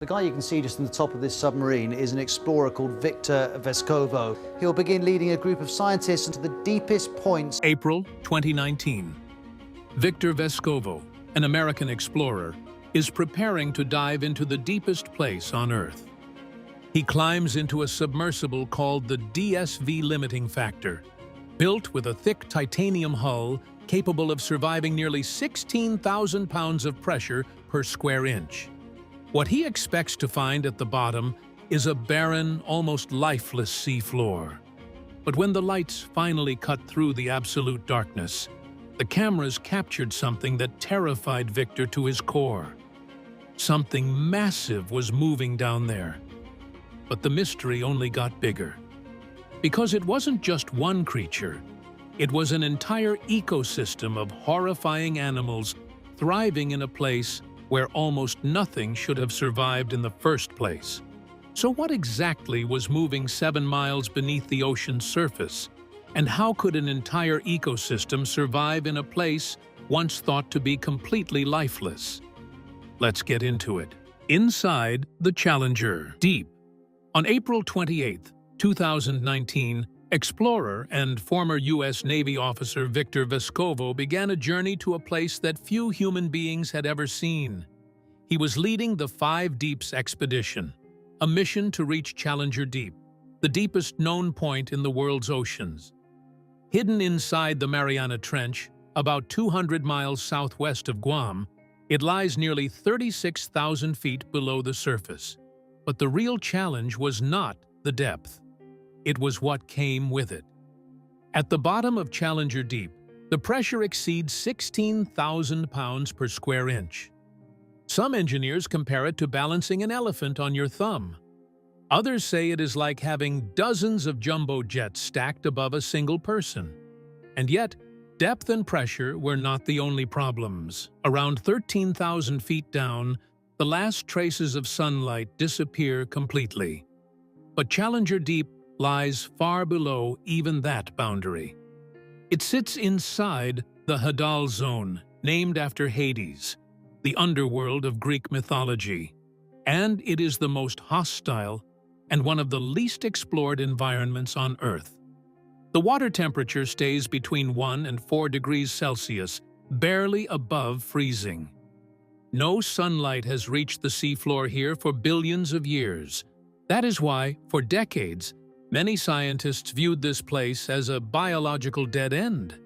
The guy you can see just on the top of this submarine is an explorer called Victor Vescovo. He'll begin leading a group of scientists into the deepest points. April 2019. Victor Vescovo, an American explorer, is preparing to dive into the deepest place on Earth. He climbs into a submersible called the DSV Limiting Factor, built with a thick titanium hull capable of surviving nearly 16,000 pounds of pressure per square inch. What he expects to find at the bottom is a barren, almost lifeless seafloor. But when the lights finally cut through the absolute darkness, the cameras captured something that terrified Victor to his core. Something massive was moving down there. But the mystery only got bigger. Because it wasn't just one creature, it was an entire ecosystem of horrifying animals thriving in a place where almost nothing should have survived in the first place. So what exactly was moving 7 miles beneath the ocean's surface? And how could an entire ecosystem survive in a place once thought to be completely lifeless? Let's get into it. Inside the Challenger Deep. On April 28, 2019, explorer and former U.S. Navy officer Victor Vescovo began a journey to a place that few human beings had ever seen. He was leading the 5 Deeps expedition, a mission to reach Challenger Deep, the deepest known point in the world's oceans. Hidden inside the Mariana Trench, about 200 miles southwest of Guam, it lies nearly 36,000 feet below the surface. But the real challenge was not the depth. It was what came with it. At the bottom of Challenger Deep, the pressure exceeds 16,000 pounds per square inch. Some engineers compare it to balancing an elephant on your thumb. Others say it is like having dozens of jumbo jets stacked above a single person. And yet, depth and pressure were not the only problems. Around 13,000 feet down, the last traces of sunlight disappear completely. But Challenger Deep lies far below even that boundary. It sits inside the Hadal Zone, named after Hades, the underworld of Greek mythology, and it is the most hostile and one of the least explored environments on Earth. The water temperature stays between 1 and 4 degrees Celsius, barely above freezing. No sunlight has reached the seafloor here for billions of years. That is why, for decades, many scientists viewed this place as a biological dead end.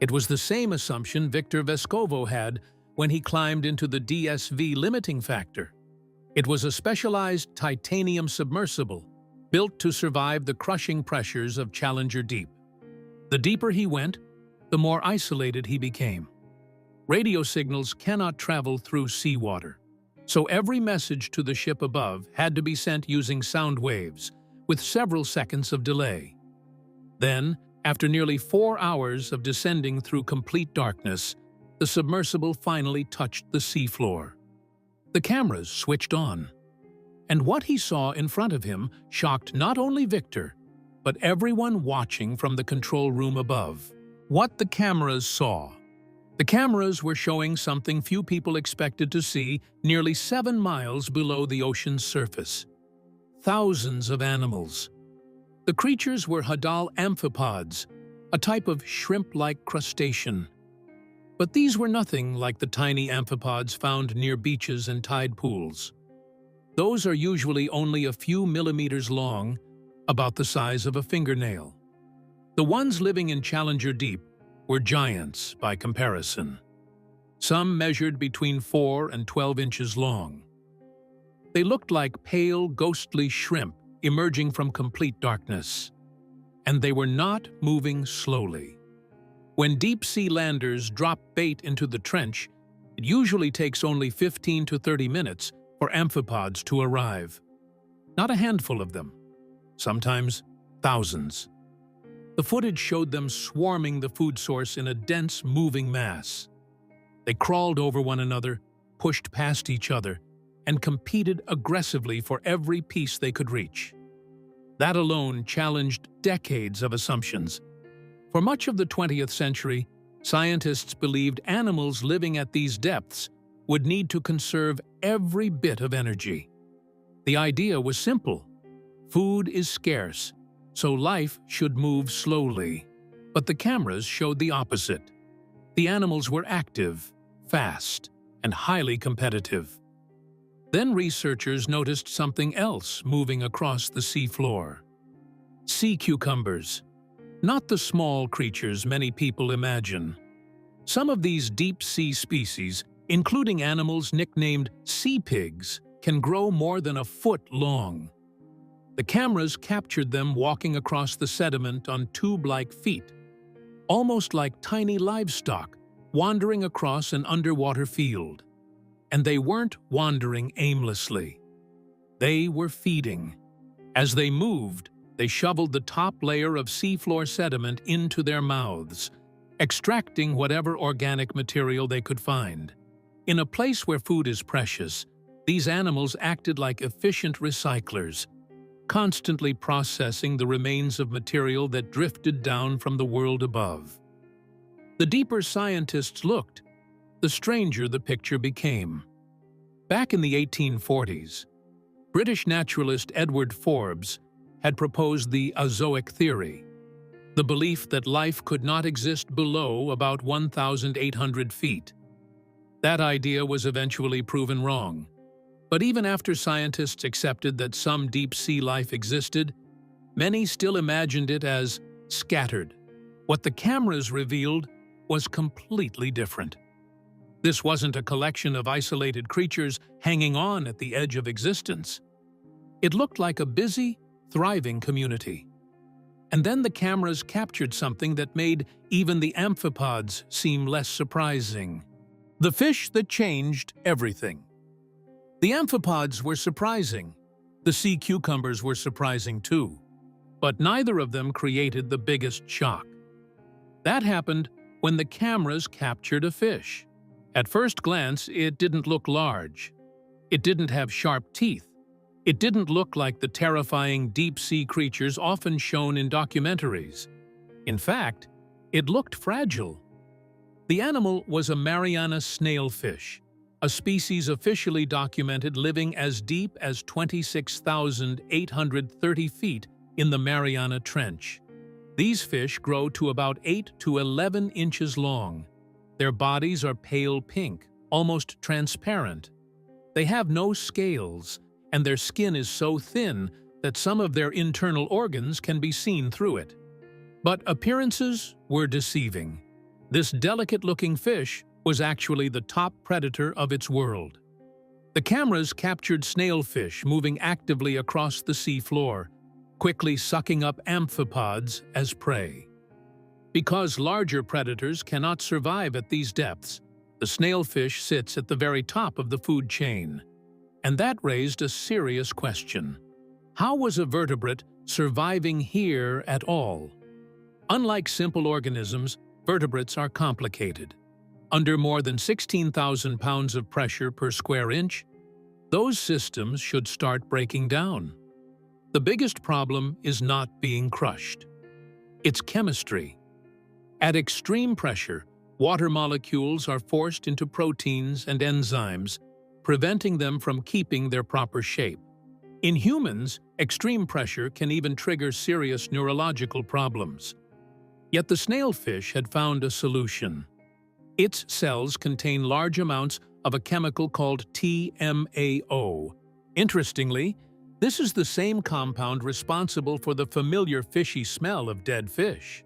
It was the same assumption Victor Vescovo had when he climbed into the DSV Limiting Factor. It was a specialized titanium submersible, built to survive the crushing pressures of Challenger Deep. The deeper he went, the more isolated he became. Radio signals cannot travel through seawater, so every message to the ship above had to be sent using sound waves, with several seconds of delay. Then, after nearly 4 hours of descending through complete darkness, the submersible finally touched the seafloor. The cameras switched on, and what he saw in front of him shocked not only Victor, but everyone watching from the control room above. What the cameras saw. The cameras were showing something few people expected to see nearly 7 miles below the ocean's surface. Thousands of animals. The creatures were Hadal amphipods, a type of shrimp-like crustacean. But these were nothing like the tiny amphipods found near beaches and tide pools. Those are usually only a few millimeters long, about the size of a fingernail. The ones living in Challenger Deep were giants by comparison. Some measured between 4 and 12 inches long. They looked like pale, ghostly shrimp emerging from complete darkness. And they were not moving slowly. When deep-sea landers drop bait into the trench, it usually takes only 15 to 30 minutes for amphipods to arrive. Not a handful of them, sometimes thousands. The footage showed them swarming the food source in a dense, moving mass. They crawled over one another, pushed past each other, and competed aggressively for every piece they could reach. That alone challenged decades of assumptions. For much of the 20th century, scientists believed animals living at these depths would need to conserve every bit of energy. The idea was simple. Food is scarce, so life should move slowly. But the cameras showed the opposite. The animals were active, fast, and highly competitive. Then researchers noticed something else moving across the seafloor. Sea cucumbers. Not the small creatures many people imagine. Some of these deep-sea species, including animals nicknamed sea pigs, can grow more than a foot long. The cameras captured them walking across the sediment on tube-like feet, almost like tiny livestock wandering across an underwater field. And they weren't wandering aimlessly. They were feeding. As they moved, they shoveled the top layer of seafloor sediment into their mouths, extracting whatever organic material they could find. In a place where food is precious, these animals acted like efficient recyclers, constantly processing the remains of material that drifted down from the world above. The deeper scientists looked, the stranger the picture became. Back in the 1840s, British naturalist Edward Forbes had proposed the azoic theory, the belief that life could not exist below about 1,800 feet. That idea was eventually proven wrong. But even after scientists accepted that some deep-sea life existed, many still imagined it as scattered. What the cameras revealed was completely different. This wasn't a collection of isolated creatures hanging on at the edge of existence. It looked like a busy, thriving community. And then the cameras captured something that made even the amphipods seem less surprising. The fish that changed everything. The amphipods were surprising. The sea cucumbers were surprising too. But neither of them created the biggest shock. That happened when the cameras captured a fish. At first glance, it didn't look large. It didn't have sharp teeth. It didn't look like the terrifying deep-sea creatures often shown in documentaries. In fact, it looked fragile. The animal was a Mariana snailfish, a species officially documented living as deep as 26,830 feet in the Mariana Trench. These fish grow to about 8 to 11 inches long. Their bodies are pale pink, almost transparent. They have no scales, and their skin is so thin that some of their internal organs can be seen through it. But appearances were deceiving. This delicate-looking fish was actually the top predator of its world. The cameras captured snailfish moving actively across the seafloor, quickly sucking up amphipods as prey. Because larger predators cannot survive at these depths, the snailfish sits at the very top of the food chain. And that raised a serious question. How was a vertebrate surviving here at all? Unlike simple organisms, vertebrates are complicated. Under more than 16,000 pounds of pressure per square inch, those systems should start breaking down. The biggest problem is not being crushed. It's chemistry. At extreme pressure, water molecules are forced into proteins and enzymes, preventing them from keeping their proper shape. In humans, extreme pressure can even trigger serious neurological problems. Yet the snailfish had found a solution. Its cells contain large amounts of a chemical called TMAO. Interestingly, this is the same compound responsible for the familiar fishy smell of dead fish.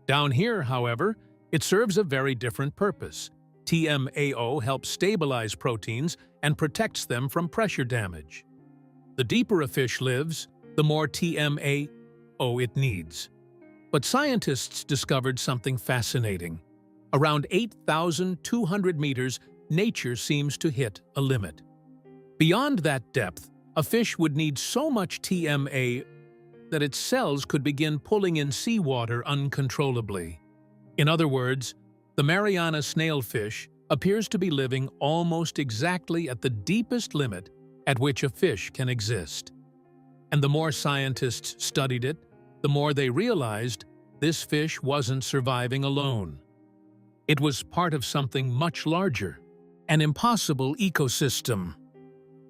Down here, however, it serves a very different purpose. TMAO helps stabilize proteins and protects them from pressure damage. The deeper a fish lives, the more TMAO it needs. But scientists discovered something fascinating. Around 8,200 meters, nature seems to hit a limit. Beyond that depth, a fish would need so much TMAO that its cells could begin pulling in seawater uncontrollably. In other words, the Mariana snailfish appears to be living almost exactly at the deepest limit at which a fish can exist. And the more scientists studied it, the more they realized this fish wasn't surviving alone. It was part of something much larger, an impossible ecosystem.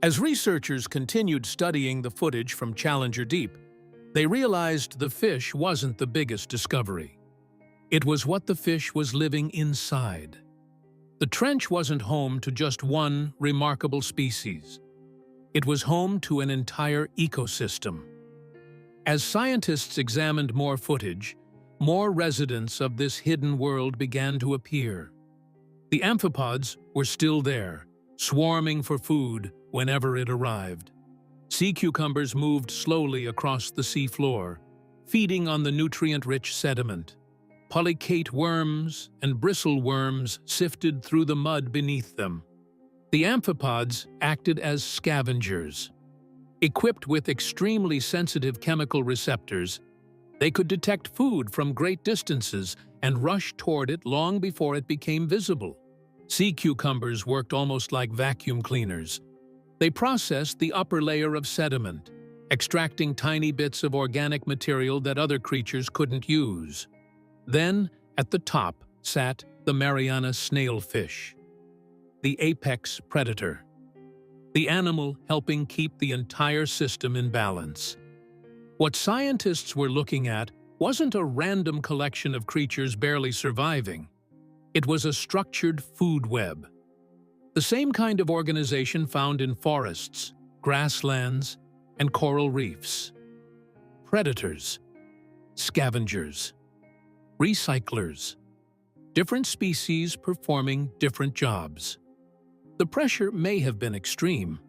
As researchers continued studying the footage from Challenger Deep, they realized the fish wasn't the biggest discovery. It was what the fish was living inside. The trench wasn't home to just one remarkable species. It was home to an entire ecosystem. As scientists examined more footage, more residents of this hidden world began to appear. The amphipods were still there, swarming for food whenever it arrived. Sea cucumbers moved slowly across the seafloor, feeding on the nutrient-rich sediment. Polycate worms and bristle worms sifted through the mud beneath them. The amphipods acted as scavengers. Equipped with extremely sensitive chemical receptors, they could detect food from great distances and rush toward it long before it became visible. Sea cucumbers worked almost like vacuum cleaners. They processed the upper layer of sediment, extracting tiny bits of organic material that other creatures couldn't use. Then, at the top, sat the Mariana snailfish, the apex predator, the animal helping keep the entire system in balance. What scientists were looking at wasn't a random collection of creatures barely surviving. It was a structured food web. The same kind of organization found in forests, grasslands, and coral reefs. Predators, scavengers, recyclers, different species performing different jobs. The pressure may have been extreme,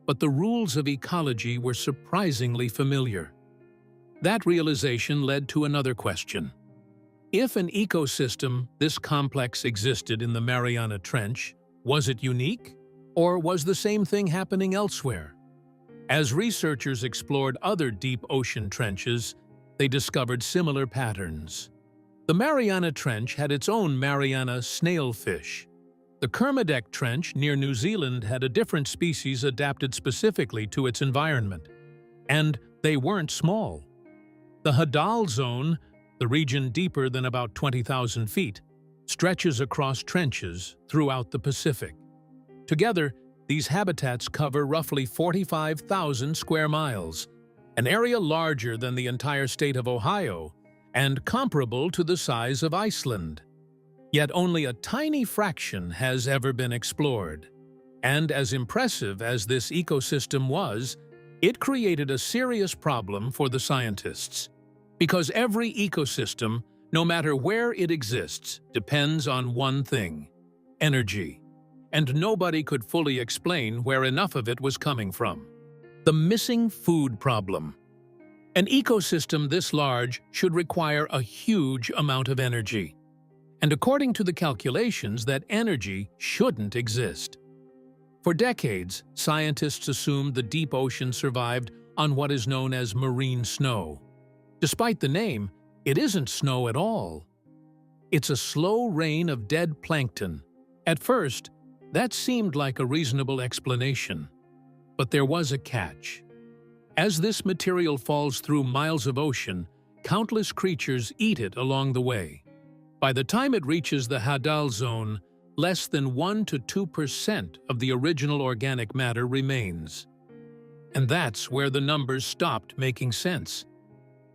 but the rules of ecology were surprisingly familiar. That realization led to another question. If an ecosystem this complex existed in the Mariana Trench, was it unique, or was the same thing happening elsewhere? As researchers explored other deep ocean trenches, they discovered similar patterns. The Mariana Trench had its own Mariana snailfish. The Kermadec Trench near New Zealand had a different species adapted specifically to its environment. And they weren't small. The Hadal Zone, the region deeper than about 20,000 feet, stretches across trenches throughout the Pacific. Together, these habitats cover roughly 45,000 square miles, an area larger than the entire state of Ohio and comparable to the size of Iceland. Yet only a tiny fraction has ever been explored. And as impressive as this ecosystem was, it created a serious problem for the scientists. Because every ecosystem, no matter where it exists, depends on one thing: energy. And nobody could fully explain where enough of it was coming from. The missing food problem. An ecosystem this large should require a huge amount of energy. And according to the calculations, that energy shouldn't exist. For decades, scientists assumed the deep ocean survived on what is known as marine snow. Despite the name, it isn't snow at all. It's a slow rain of dead plankton. At first, that seemed like a reasonable explanation. But there was a catch. As this material falls through miles of ocean, countless creatures eat it along the way. By the time it reaches the Hadal Zone, less than 1 to 2% of the original organic matter remains. And that's where the numbers stopped making sense.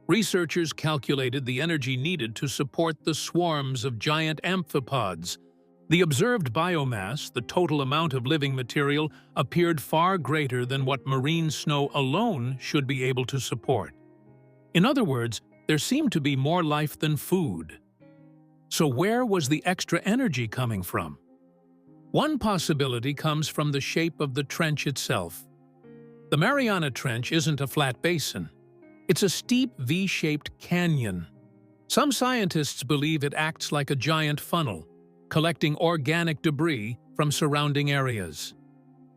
Researchers calculated the energy needed to support the swarms of giant amphipods. The observed biomass, the total amount of living material, appeared far greater than what marine snow alone should be able to support. In other words, there seemed to be more life than food. So where was the extra energy coming from? One possibility comes from the shape of the trench itself. The Mariana Trench isn't a flat basin. It's a steep V-shaped canyon. Some scientists believe it acts like a giant funnel, collecting organic debris from surrounding areas.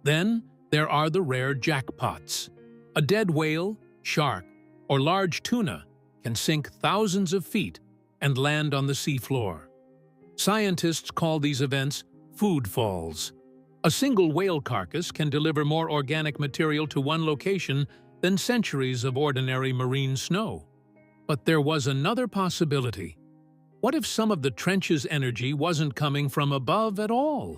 Then there are the rare jackpots. A dead whale, shark, or large tuna can sink thousands of feet and land on the seafloor. Scientists call these events food falls. A single whale carcass can deliver more organic material to one location than centuries of ordinary marine snow. But there was another possibility. What if some of the trench's energy wasn't coming from above at all?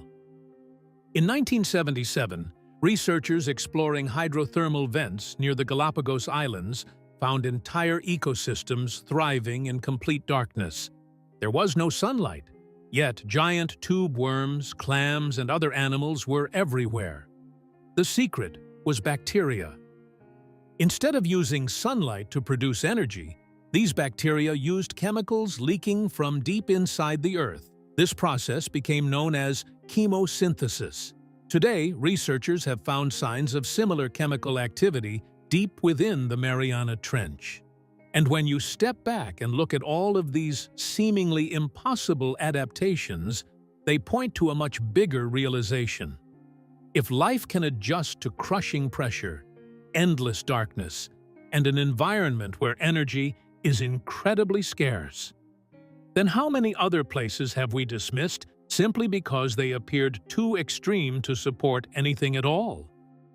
In 1977, researchers exploring hydrothermal vents near the Galapagos Islands found entire ecosystems thriving in complete darkness. There was no sunlight, yet giant tube worms, clams, and other animals were everywhere. The secret was bacteria. Instead of using sunlight to produce energy, these bacteria used chemicals leaking from deep inside the Earth. This process became known as chemosynthesis. Today, researchers have found signs of similar chemical activity deep within the Mariana Trench. And when you step back and look at all of these seemingly impossible adaptations, they point to a much bigger realization. If life can adjust to crushing pressure, endless darkness, and an environment where energy is incredibly scarce, then how many other places have we dismissed simply because they appeared too extreme to support anything at all?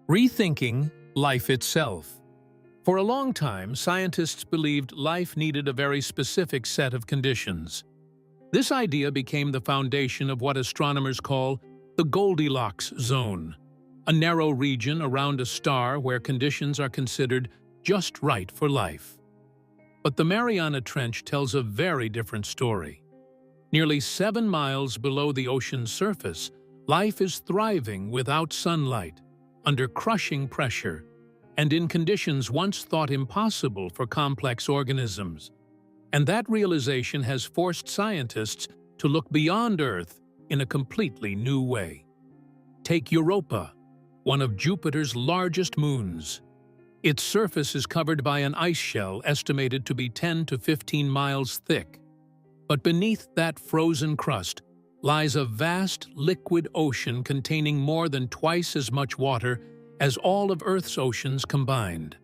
Rethinking life itself. For a long time, scientists believed life needed a very specific set of conditions. This idea became the foundation of what astronomers call the Goldilocks zone, a narrow region around a star where conditions are considered just right for life. But the Mariana Trench tells a very different story. Nearly 7 miles below the ocean's surface, life is thriving without sunlight, under crushing pressure, and in conditions once thought impossible for complex organisms. And that realization has forced scientists to look beyond Earth in a completely new way. Take Europa, one of Jupiter's largest moons. Its surface is covered by an ice shell estimated to be 10 to 15 miles thick. But beneath that frozen crust lies a vast liquid ocean containing more than twice as much water as all of Earth's oceans combined.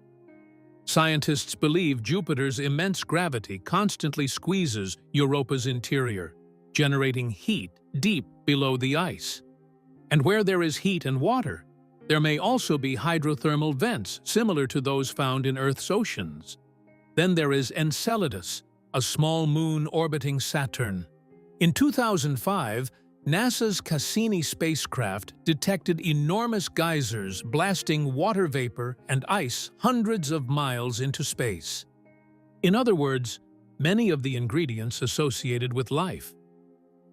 Scientists believe Jupiter's immense gravity constantly squeezes Europa's interior, generating heat deep below the ice. And where there is heat and water, there may also be hydrothermal vents similar to those found in Earth's oceans. Then there is Enceladus, a small moon orbiting Saturn. In 2005, NASA's Cassini spacecraft detected enormous geysers blasting water vapor and ice hundreds of miles into space. In other words, many of the ingredients associated with life.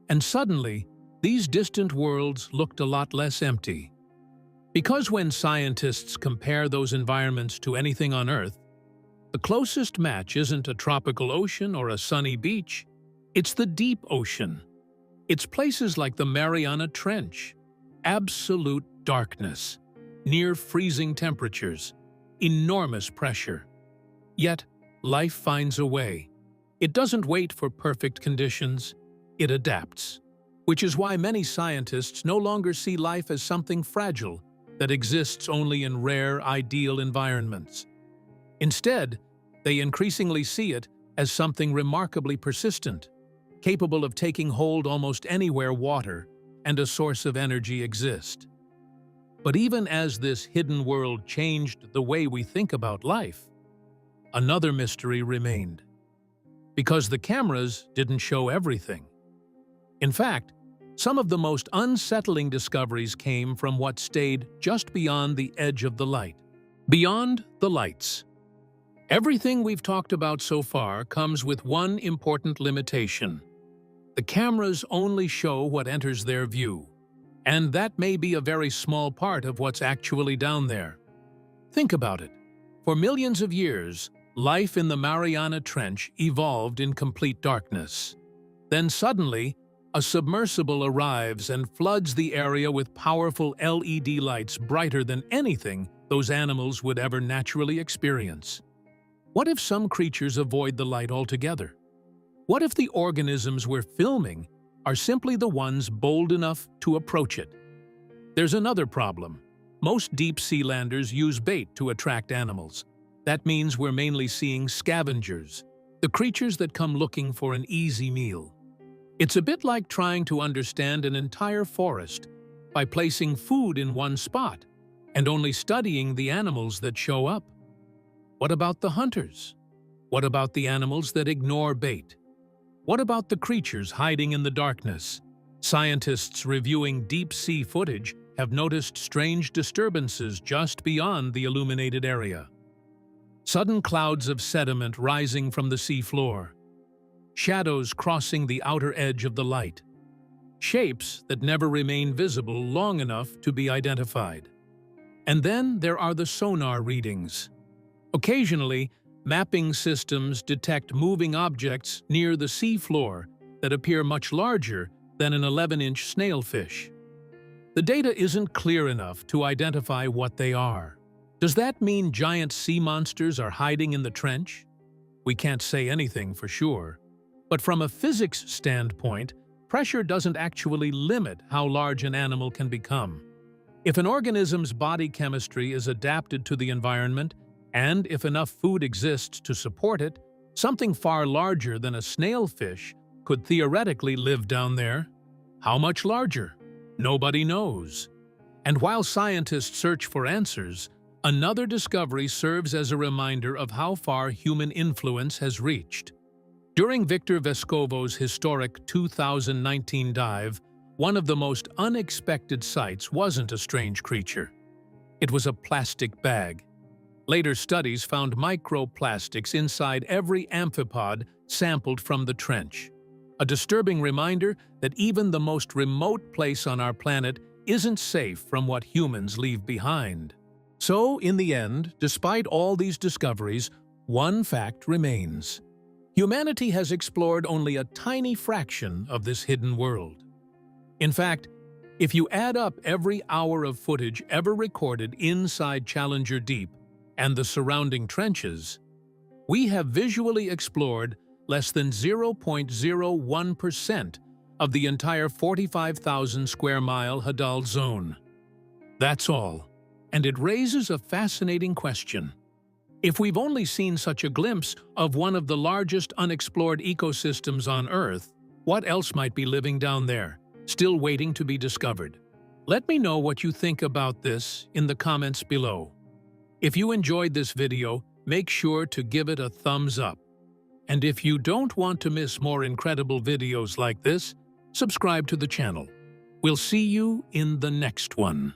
And suddenly, these distant worlds looked a lot less empty. Because when scientists compare those environments to anything on Earth, the closest match isn't a tropical ocean or a sunny beach, it's the deep ocean. It's places like the Mariana Trench, absolute darkness, near freezing temperatures, enormous pressure. Yet, life finds a way. It doesn't wait for perfect conditions, it adapts. Which is why many scientists no longer see life as something fragile that exists only in rare, ideal environments. Instead, they increasingly see it as something remarkably persistent, capable of taking hold almost anywhere water and a source of energy exist. But even as this hidden world changed the way we think about life, another mystery remained. Because the cameras didn't show everything. In fact, some of the most unsettling discoveries came from what stayed just beyond the edge of the light. Beyond the lights. Everything we've talked about so far comes with one important limitation. The cameras only show what enters their view, and that may be a very small part of what's actually down there. Think about it. For millions of years, life in the Mariana Trench evolved in complete darkness. Then suddenly, a submersible arrives and floods the area with powerful LED lights brighter than anything those animals would ever naturally experience. What if some creatures avoid the light altogether? What if the organisms we're filming are simply the ones bold enough to approach it? There's another problem. Most deep-sea landers use bait to attract animals. That means we're mainly seeing scavengers, the creatures that come looking for an easy meal. It's a bit like trying to understand an entire forest by placing food in one spot and only studying the animals that show up. What about the hunters? What about the animals that ignore bait? What about the creatures hiding in the darkness? Scientists reviewing deep-sea footage have noticed strange disturbances just beyond the illuminated area. Sudden clouds of sediment rising from the seafloor, shadows crossing the outer edge of the light, shapes that never remain visible long enough to be identified. And then there are the sonar readings. Occasionally, mapping systems detect moving objects near the seafloor that appear much larger than an 11-inch snailfish. The data isn't clear enough to identify what they are. Does that mean giant sea monsters are hiding in the trench? We can't say anything for sure. But from a physics standpoint, pressure doesn't actually limit how large an animal can become. If an organism's body chemistry is adapted to the environment, and if enough food exists to support it, something far larger than a snailfish could theoretically live down there. How much larger? Nobody knows. And while scientists search for answers, another discovery serves as a reminder of how far human influence has reached. During Victor Vescovo's historic 2019 dive, one of the most unexpected sights wasn't a strange creature. It was a plastic bag. Later studies found microplastics inside every amphipod sampled from the trench. A disturbing reminder that even the most remote place on our planet isn't safe from what humans leave behind. So, in the end, despite all these discoveries, one fact remains. Humanity has explored only a tiny fraction of this hidden world. In fact, if you add up every hour of footage ever recorded inside Challenger Deep and the surrounding trenches, we have visually explored less than 0.01% of the entire 45,000 square mile Hadal zone. That's all, and it raises a fascinating question. If we've only seen such a glimpse of one of the largest unexplored ecosystems on Earth, what else might be living down there, still waiting to be discovered? Let me know what you think about this in the comments below. If you enjoyed this video, make sure to give it a thumbs up. And if you don't want to miss more incredible videos like this, subscribe to the channel. We'll see you in the next one.